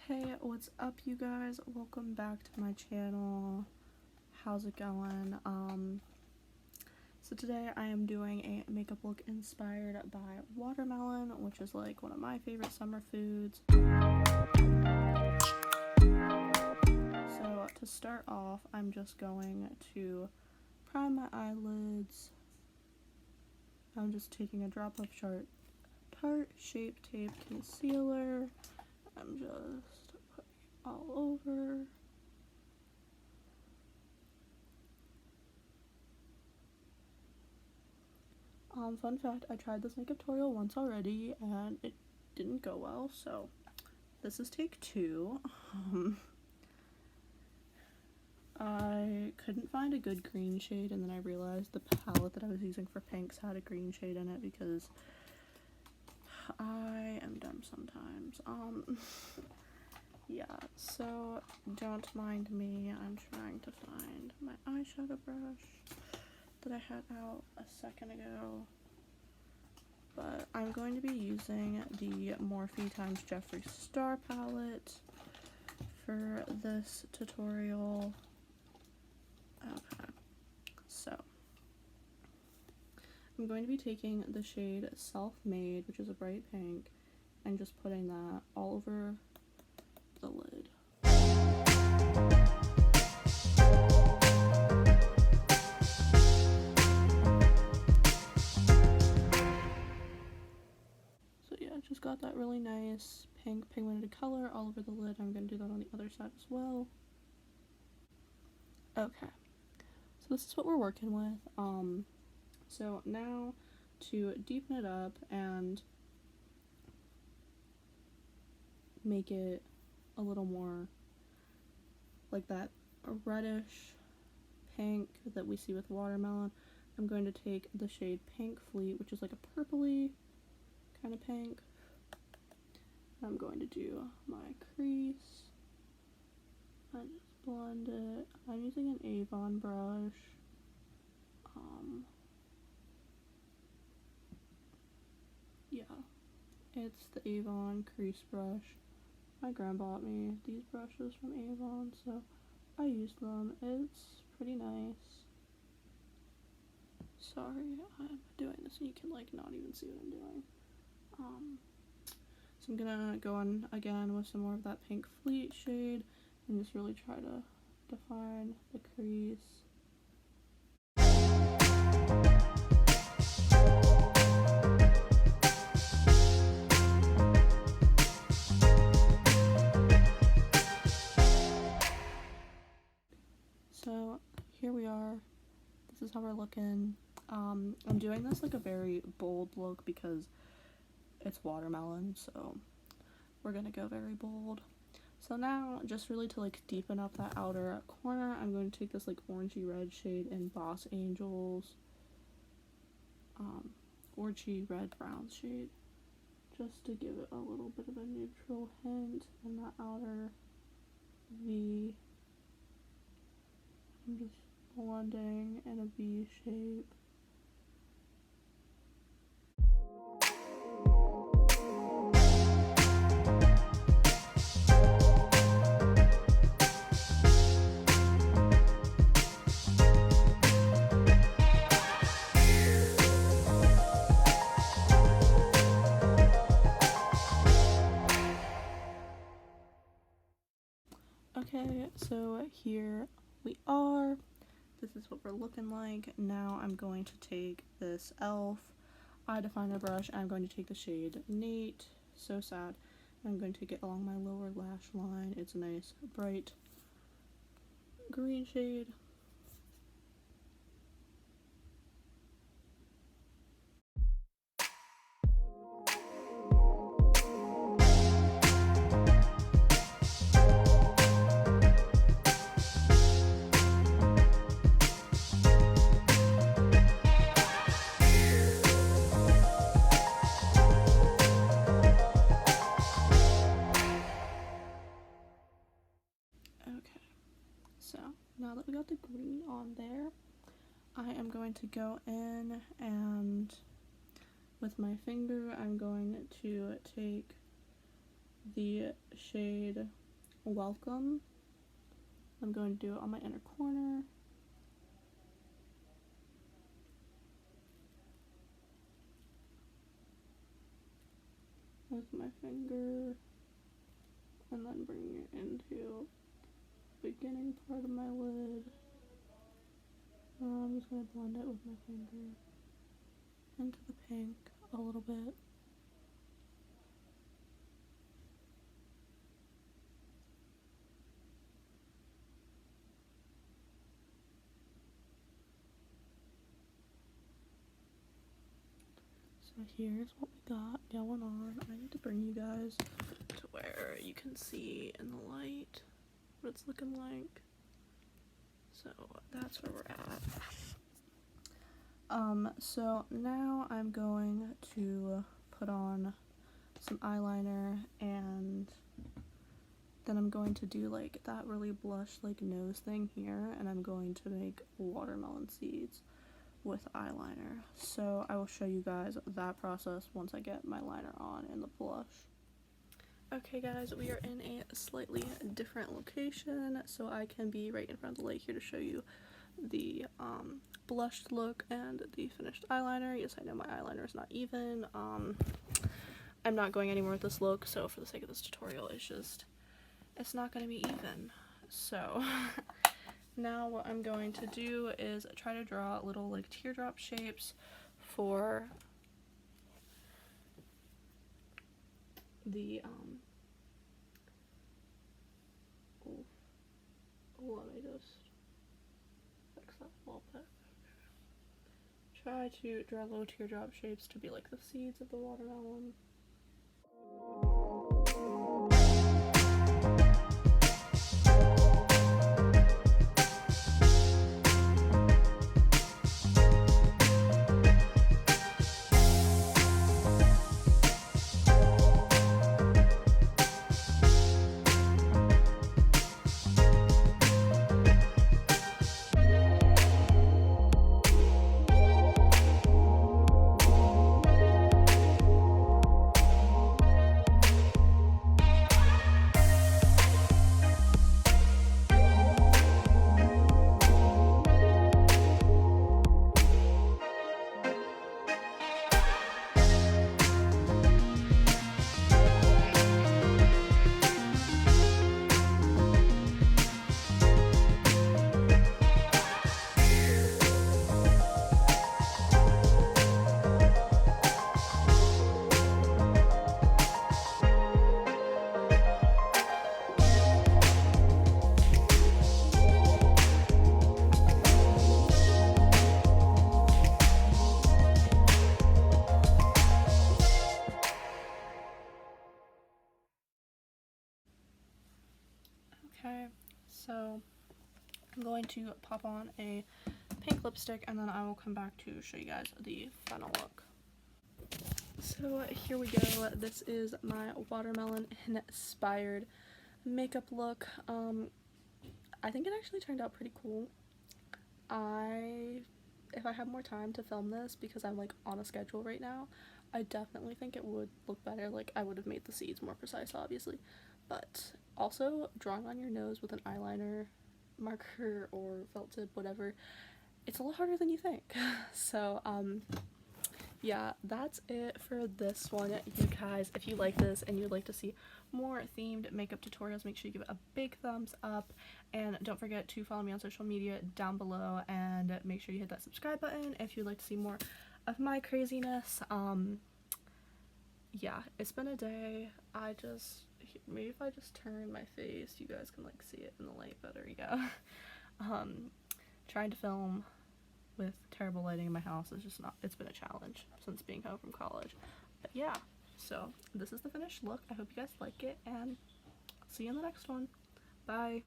Hey, what's up you guys? Welcome back to my channel. How's it going? So today I am doing a makeup look inspired by watermelon, which is like one of my favorite summer foods. So to start off, I'm just going to prime my eyelids. I'm just taking a drop of Tarte Shape Tape Concealer. I'm just putting it all over. Fun fact, I tried this makeup tutorial once already and it didn't go well, so this is take two. I couldn't find a good green shade, and then I realized the palette that I was using for pinks had a green shade in it because I am dumb sometimes. Yeah, so don't mind me. I'm trying to find my eyeshadow brush that I had out a second ago. But I'm going to be using the Morphe x Jeffree Star palette for this tutorial. Okay, so I'm going to be taking the shade Self-Made, which is a bright pink, and just putting that all over the lid. So yeah, just got that really nice pink pigmented color all over the lid. I'm going to do that on the other side as well. Okay, so this is what we're working with. So now to deepen it up and make it a little more like that reddish pink that we see with watermelon, I'm going to take the shade Pink Fleet, which is like a purpley kind of pink. I'm going to do my crease and just blend it. I'm using an Avon brush. Yeah, it's the Avon crease brush. My grandma bought me these brushes from Avon, so I used them. It's pretty nice. Sorry, I'm doing this and you can like not even see what I'm doing. So I'm gonna go on again with some more of that Pink Fleet shade and just really try to define the crease. So here we are. This is how we're looking. I'm doing this like a very bold look because it's watermelon, so we're gonna go very bold. So now, just really to like deepen up that outer corner, I'm going to take this like orangey red shade in Boss Angels, orangey red brown shade, just to give it a little bit of a neutral hint in that outer V. I'm just blending in a V shape. Okay, so here we are. This is what we're looking like. Now I'm going to take this e.l.f. eye definer brush. I'm going to take the shade Nate, So Sad. I'm going to take it along my lower lash line. It's a nice bright green shade. Okay, so now that we got the green on there, I am going to go in and with my finger I'm going to take the shade Welcome. I'm going to do it on my inner corner. With my finger, and then bringing it into the beginning part of my lid. I'm just going to blend it with my finger into the pink a little bit. So here's what we got going on. I need to bring you guys to where you can see in the light what it's looking like. So that's where we're at. So now I'm going to put on some eyeliner, and then I'm going to do like that really blush like nose thing here, and I'm going to make watermelon seeds with eyeliner. So I will show you guys that process once I get my liner on and the blush. Okay guys, we are in a slightly different location, so I can be right in front of the lake here to show you the blushed look and the finished eyeliner. Yes, I know my eyeliner is not even. I'm not going anywhere with this look, so for the sake of this tutorial, it's not going to be even. So now what I'm going to do is try to draw little like teardrop shapes for the let me just fix that a little bit. Try to draw little teardrop shapes to be like the seeds of the watermelon. Okay, so I'm going to pop on a pink lipstick, and then I will come back to show you guys the final look. So here we go. This is my watermelon inspired makeup look. I think it actually turned out pretty cool. If I had more time to film this, because I'm like on a schedule right now, I definitely think it would look better. Like, I would have made the seeds more precise, obviously, but also drawing on your nose with an eyeliner marker or felt tip, whatever, it's a lot harder than you think. So yeah, that's it for this one, you guys. If you like this and you'd like to see more themed makeup tutorials, make sure you give it a big thumbs up, and don't forget to follow me on social media down below, and make sure you hit that subscribe button if you'd like to see more of my craziness. Yeah, it's been a day. Maybe if I just turn my face, you guys can like see it in the light better. Yeah. Trying to film with terrible lighting in my house is just not, it's been a challenge since being home from college. But yeah, so this is the finished look. I hope you guys like it, and I'll see you in the next one. Bye.